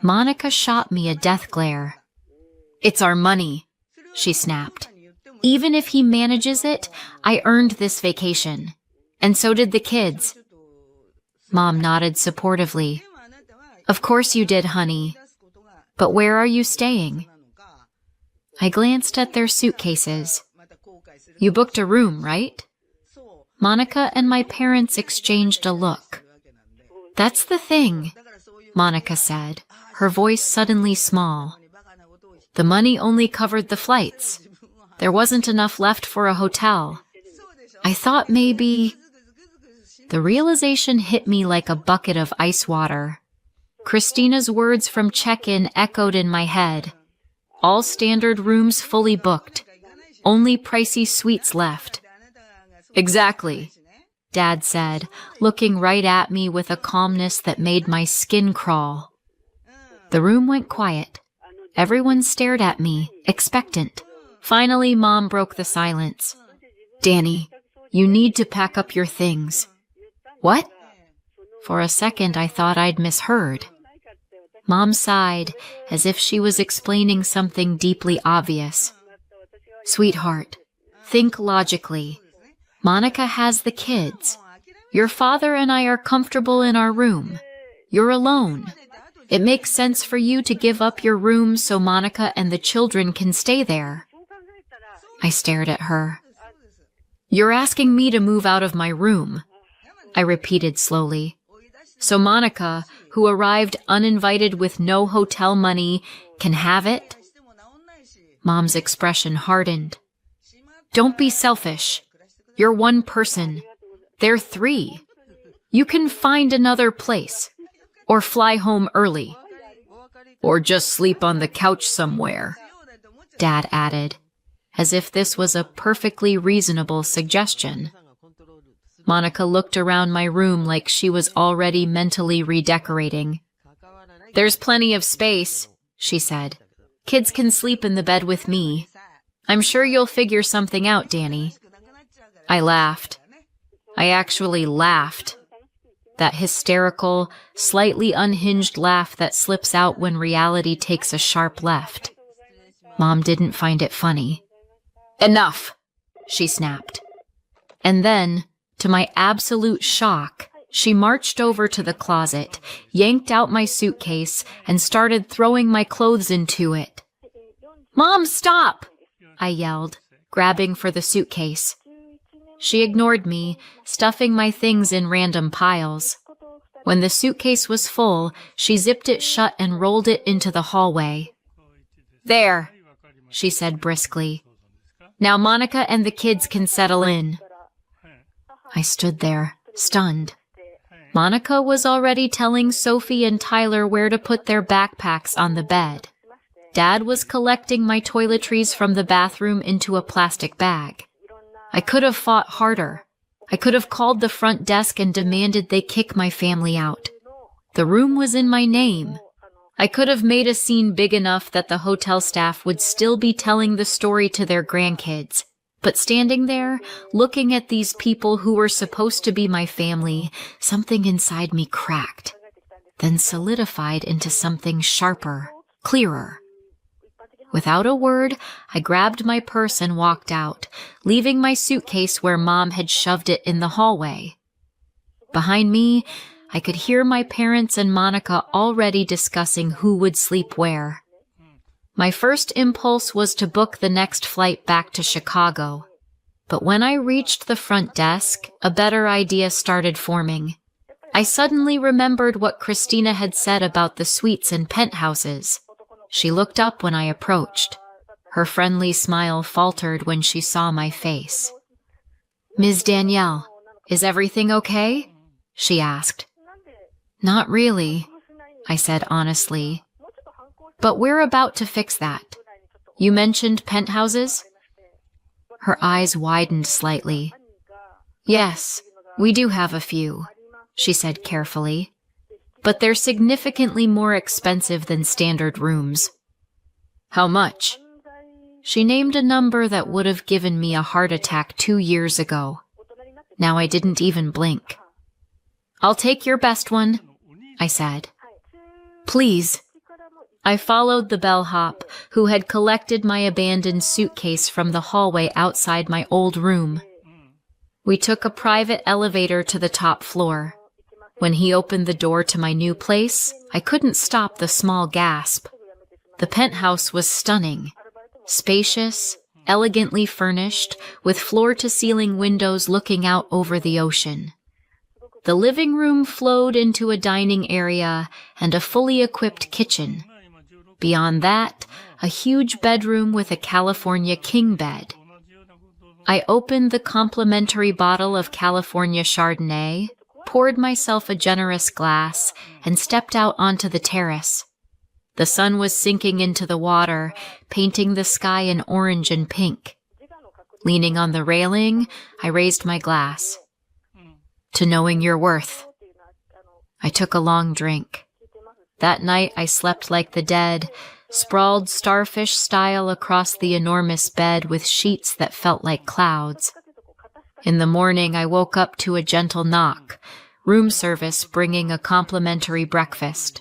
Monica shot me a death glare. "It's our money," she snapped. "Even if he manages it, I earned this vacation. And so did the kids." Mom nodded supportively. "Of course you did, honey. But where are you staying?" I glanced at their suitcases. "You booked a room, right?" Monica and my parents exchanged a look. "That's the thing," Monica said, her voice suddenly small. "The money only covered the flights. There wasn't enough left for a hotel. I thought maybe—" The realization hit me like a bucket of ice water. Christina's words from check-in echoed in my head. All standard rooms fully booked. Only pricey suites left. "Exactly," Dad said, looking right at me with a calmness that made my skin crawl. The room went quiet. Everyone stared at me, expectant. Finally, Mom broke the silence. "Danny, you need to pack up your things." "What?" For a second, I thought I'd misheard. Mom sighed, as if she was explaining something deeply obvious. "Sweetheart, think logically. Monica has the kids. Your father and I are comfortable in our room. You're alone. It makes sense for you to give up your room so Monica and the children can stay there." I stared at her. "You're asking me to move out of my room," I repeated slowly. "So Monica, who arrived uninvited with no hotel money, can have it?" Mom's expression hardened. "Don't be selfish. You're one person. They're 3. You can find another place. Or fly home early. Or just sleep on the couch somewhere," Dad added, as if this was a perfectly reasonable suggestion. Monica looked around my room like she was already mentally redecorating. "There's plenty of space," she said. "Kids can sleep in the bed with me. I'm sure you'll figure something out, Danny." I laughed. I actually laughed. That hysterical, slightly unhinged laugh that slips out when reality takes a sharp left. Mom didn't find it funny. Enough, she snapped. And then, to my absolute shock, she marched over to the closet, yanked out my suitcase, and started throwing my clothes into it. "Mom, stop!" I yelled, grabbing for the suitcase. She ignored me, stuffing my things in random piles. When the suitcase was full, she zipped it shut and rolled it into the hallway. "There," she said briskly. "Now Monica and the kids can settle in." I stood there, stunned. Monica was already telling Sophie and Tyler where to put their backpacks on the bed. Dad was collecting my toiletries from the bathroom into a plastic bag. I could have fought harder. I could have called the front desk and demanded they kick my family out. The room was in my name. I could have made a scene big enough that the hotel staff would still be telling the story to their grandkids. But standing there, looking at these people who were supposed to be my family, something inside me cracked, then solidified into something sharper, clearer. Without a word, I grabbed my purse and walked out, leaving my suitcase where Mom had shoved it in the hallway. Behind me, I could hear my parents and Monica already discussing who would sleep where. My first impulse was to book the next flight back to Chicago. But when I reached the front desk, a better idea started forming. I suddenly remembered what Christina had said about the suites and penthouses. She looked up when I approached. Her friendly smile faltered when she saw my face. "Ms. Danielle, is everything okay?" she asked. "Not really," I said honestly. "But we're about to fix that. You mentioned penthouses?" Her eyes widened slightly. "Yes, we do have a few," she said carefully. "But they're significantly more expensive than standard rooms." "How much?" She named a number that would have given me a heart attack 2 years ago. Now I didn't even blink. "I'll take your best one," I said. "Please." I followed the bellhop, who had collected my abandoned suitcase from the hallway outside my old room. We took a private elevator to the top floor. When he opened the door to my new place, I couldn't stop the small gasp. The penthouse was stunning, spacious, elegantly furnished, with floor-to-ceiling windows looking out over the ocean. The living room flowed into a dining area and a fully equipped kitchen. Beyond that, a huge bedroom with a California king bed. I opened the complimentary bottle of California Chardonnay, poured myself a generous glass, and stepped out onto the terrace. The sun was sinking into the water, painting the sky in orange and pink. Leaning on the railing, I raised my glass. "To knowing your worth." I took a long drink. That night I slept like the dead, sprawled starfish style across the enormous bed with sheets that felt like clouds. In the morning I woke up to a gentle knock, room service bringing a complimentary breakfast.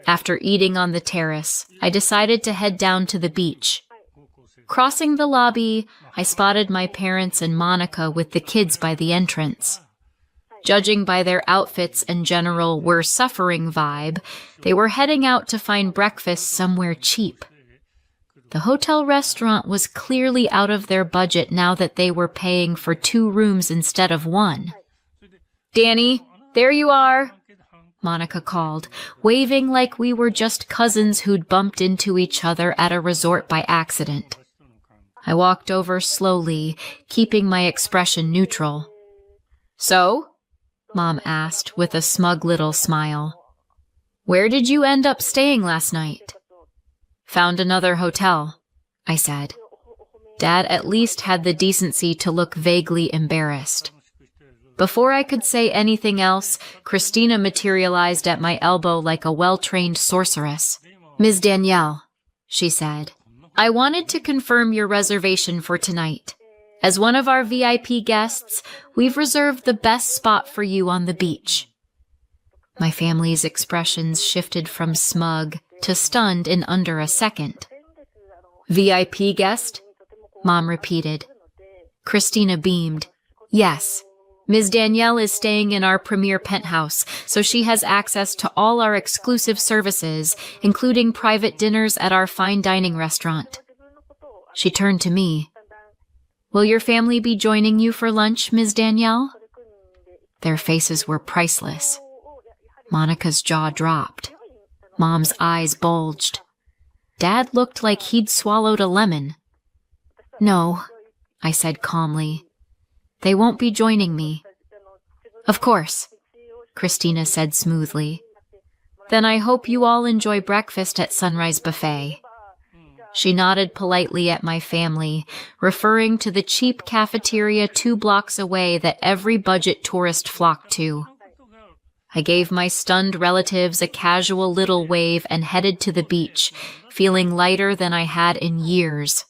After eating on the terrace, I decided to head down to the beach. Crossing the lobby, I spotted my parents and Monica with the kids by the entrance. Judging by their outfits and general "we're suffering" vibe, they were heading out to find breakfast somewhere cheap. The hotel restaurant was clearly out of their budget now that they were paying for 2 rooms instead of 1. "Danny, there you are," Monica called, waving like we were just cousins who'd bumped into each other at a resort by accident. I walked over slowly, keeping my expression neutral. "So?" Mom asked with a smug little smile. "Where did you end up staying last night?" "Found another hotel," I said. Dad at least had the decency to look vaguely embarrassed. Before I could say anything else, Christina materialized at my elbow like a well-trained sorceress. "Ms. Danielle," she said, "I wanted to confirm your reservation for tonight. As one of our VIP guests, we've reserved the best spot for you on the beach." My family's expressions shifted from smug to stunned in under a second. "VIP guest?" Mom repeated. Christina beamed. Yes. Ms. Danielle is staying in our premier penthouse, so she has access to all our exclusive services, including private dinners at our fine dining restaurant. She turned to me. Will your family be joining you for lunch, Ms. Danielle? Their faces were priceless. Monica's jaw dropped. Mom's eyes bulged. Dad looked like he'd swallowed a lemon. No, I said calmly. They won't be joining me. Of course, Christina said smoothly. Then I hope you all enjoy breakfast at Sunrise Buffet. She nodded politely at my family, referring to the cheap cafeteria 2 blocks away that every budget tourist flocked to. I gave my stunned relatives a casual little wave and headed to the beach, feeling lighter than I had in years.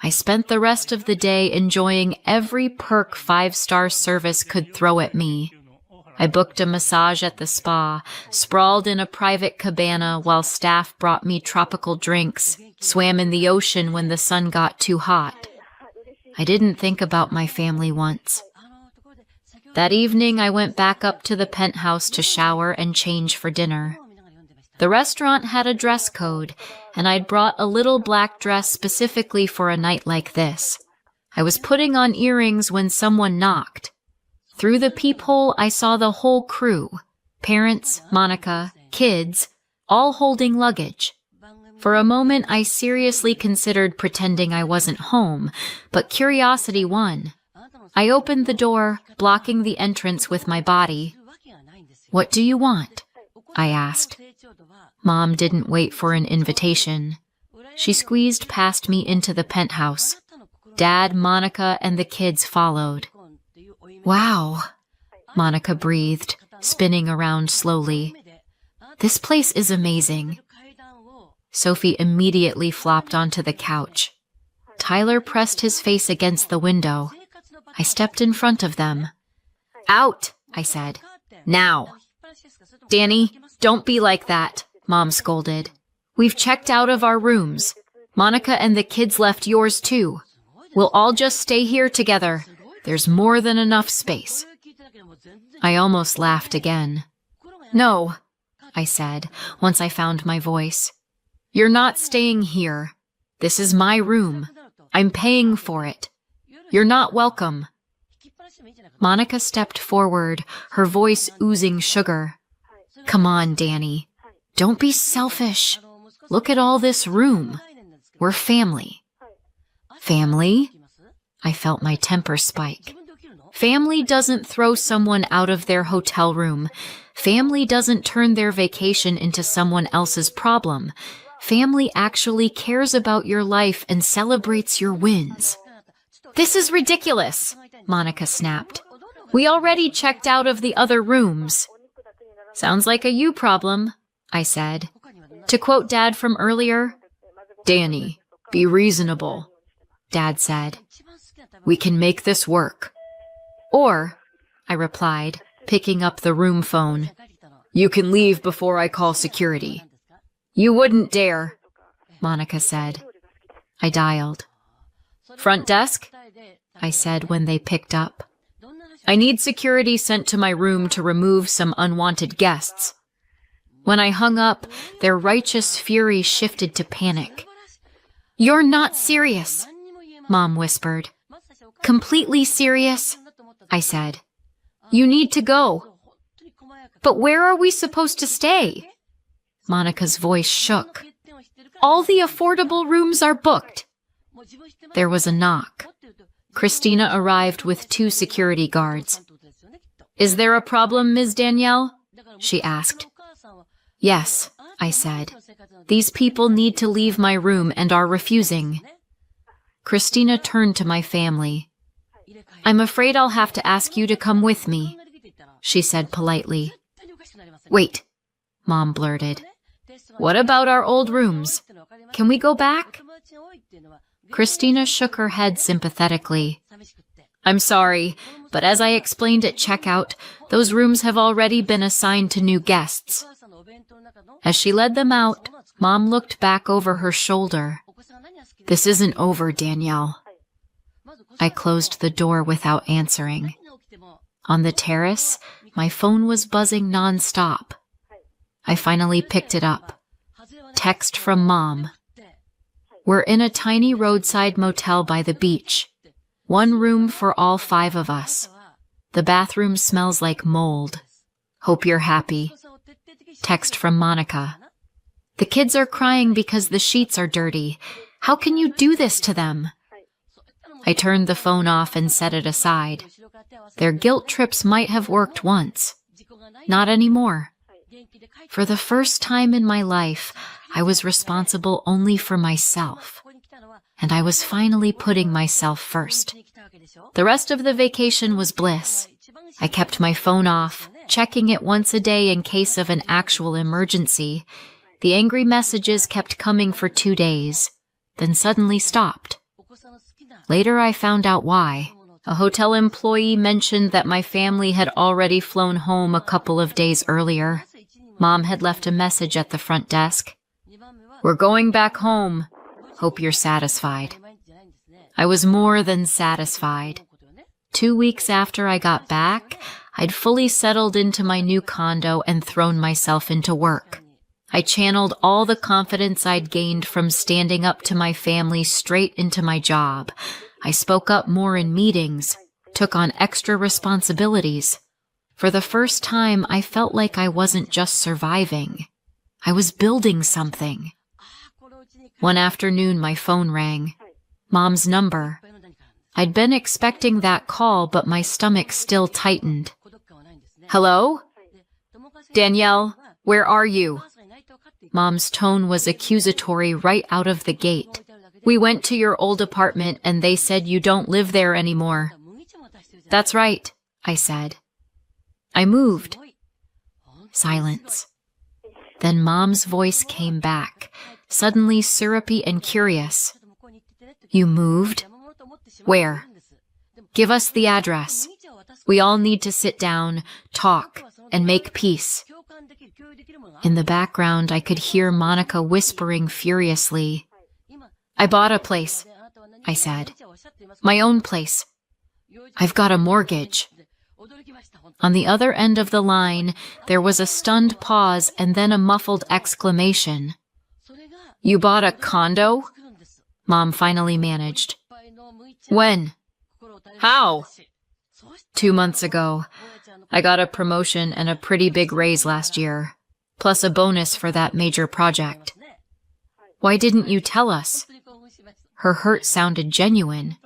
I spent the rest of the day enjoying every perk 5-star service could throw at me. I booked a massage at the spa, sprawled in a private cabana while staff brought me tropical drinks, swam in the ocean when the sun got too hot. I didn't think about my family once. That evening, I went back up to the penthouse to shower and change for dinner. The restaurant had a dress code, and I'd brought a little black dress specifically for a night like this. I was putting on earrings when someone knocked. Through the peephole, I saw the whole crew, parents, Monica, kids, all holding luggage. For a moment, I seriously considered pretending I wasn't home, but curiosity won. I opened the door, blocking the entrance with my body. What do you want? I asked. Mom didn't wait for an invitation. She squeezed past me into the penthouse. Dad, Monica, and the kids followed. Wow, Monica breathed, spinning around slowly. This place is amazing. Sophie immediately flopped onto the couch. Tyler pressed his face against the window. I stepped in front of them. Out, I said. Now. Danny, don't be like that, Mom scolded. We've checked out of our rooms. Monica and the kids left yours too. We'll all just stay here together. There's more than enough space. I almost laughed again. No, I said, once I found my voice. You're not staying here. This is my room. I'm paying for it. You're not welcome. Monica stepped forward, her voice oozing sugar. Come on, Danny. Don't be selfish. Look at all this room. We're family. Family? I felt my temper spike. Family doesn't throw someone out of their hotel room. Family doesn't turn their vacation into someone else's problem. Family actually cares about your life and celebrates your wins. This is ridiculous, Monica snapped. We already checked out of the other rooms. Sounds like a you problem, I said. To quote Dad from earlier, Danny, be reasonable, Dad said. We can make this work. Or, I replied, picking up the room phone, you can leave before I call security. You wouldn't dare, Monica said. I dialed. Front desk? I said when they picked up. I need security sent to my room to remove some unwanted guests. When I hung up, their righteous fury shifted to panic. You're not serious, Mom whispered. Completely serious, I said. You need to go. But where are we supposed to stay? Monica's voice shook. All the affordable rooms are booked. There was a knock. Christina arrived with 2 security guards. Is there a problem, Ms. Danielle? She asked. Yes, I said. These people need to leave my room and are refusing. Christina turned to my family. I'm afraid I'll have to ask you to come with me, she said politely. Wait, Mom blurted. What about our old rooms? Can we go back? Christina shook her head sympathetically. I'm sorry, but as I explained at checkout, those rooms have already been assigned to new guests. As she led them out, Mom looked back over her shoulder. This isn't over, Danielle. I closed the door without answering. On the terrace, my phone was buzzing non-stop. I finally picked it up. Text from Mom. We're in a tiny roadside motel by the beach. 1 room for all 5 of us. The bathroom smells like mold. Hope you're happy. Text from Monica. The kids are crying because the sheets are dirty. How can you do this to them? I turned the phone off and set it aside. Their guilt trips might have worked once. Not anymore. For the first time in my life, I was responsible only for myself. And I was finally putting myself first. The rest of the vacation was bliss. I kept my phone off, checking it once a day in case of an actual emergency. The angry messages kept coming for 2 days, then suddenly stopped. Later I found out why. A hotel employee mentioned that my family had already flown home a couple of days earlier. Mom had left a message at the front desk. We're going back home. Hope you're satisfied. I was more than satisfied. 2 weeks after I got back, I'd fully settled into my new condo and thrown myself into work. I channeled all the confidence I'd gained from standing up to my family straight into my job. I spoke up more in meetings, took on extra responsibilities. For the first time, I felt like I wasn't just surviving. I was building something. One afternoon, my phone rang. Mom's number. I'd been expecting that call, but my stomach still tightened. Hello? Danielle, where are you? Mom's tone was accusatory right out of the gate. We went to your old apartment and they said you don't live there anymore. That's right, I said. I moved. Silence. Then Mom's voice came back, suddenly syrupy and curious. You moved? Where? Give us the address. We all need to sit down, talk, and make peace. In the background, I could hear Monica whispering furiously. I bought a place, I said. My own place. I've got a mortgage. On the other end of the line, there was a stunned pause and then a muffled exclamation. You bought a condo? Mom finally managed. When? How? 2 months ago. I got a promotion and a pretty big raise last year, plus a bonus for that major project. Why didn't you tell us? Her hurt sounded genuine.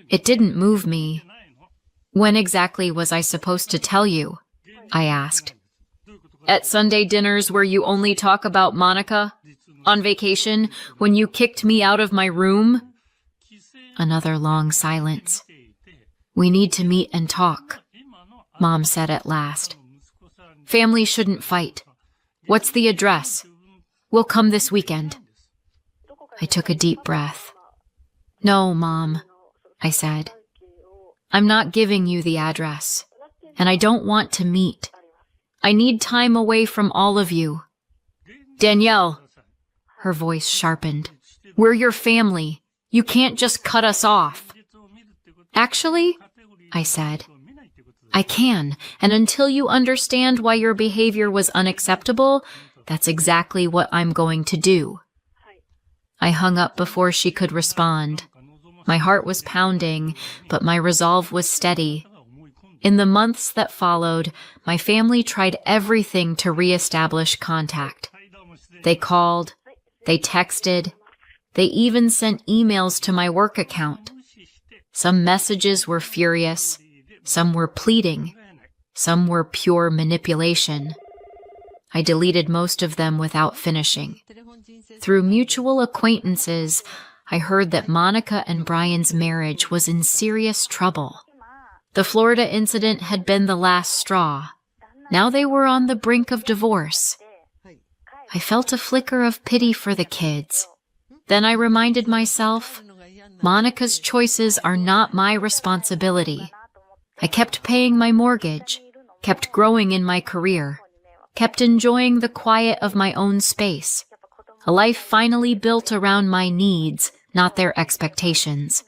It didn't move me. When exactly was I supposed to tell you? I asked. At Sunday dinners where you only talk about Monica? On vacation, when you kicked me out of my room? Another long silence. We need to meet and talk, Mom said at last. Family shouldn't fight. What's the address? We'll come this weekend. I took a deep breath. No, Mom, I said. I'm not giving you the address, and I don't want to meet. I need time away from all of you. Danielle, her voice sharpened. We're your family. You can't just cut us off. Actually, I said, I can, and until you understand why your behavior was unacceptable, that's exactly what I'm going to do. I hung up before she could respond. My heart was pounding, but my resolve was steady. In the months that followed, my family tried everything to reestablish contact. They called, they texted, they even sent emails to my work account. Some messages were furious, some were pleading, some were pure manipulation. I deleted most of them without finishing. Through mutual acquaintances, I heard that Monica and Brian's marriage was in serious trouble. The Florida incident had been the last straw. Now they were on the brink of divorce. I felt a flicker of pity for the kids. Then I reminded myself, Monica's choices are not my responsibility. I kept paying my mortgage, kept growing in my career, kept enjoying the quiet of my own space. A life finally built around my needs, not their expectations.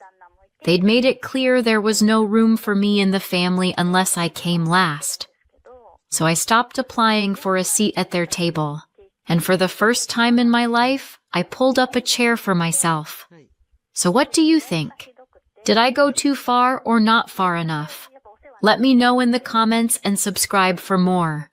They'd made it clear there was no room for me in the family unless I came last. So I stopped applying for a seat at their table, and for the first time in my life, I pulled up a chair for myself. So what do you think? Did I go too far or not far enough? Let me know in the comments and subscribe for more.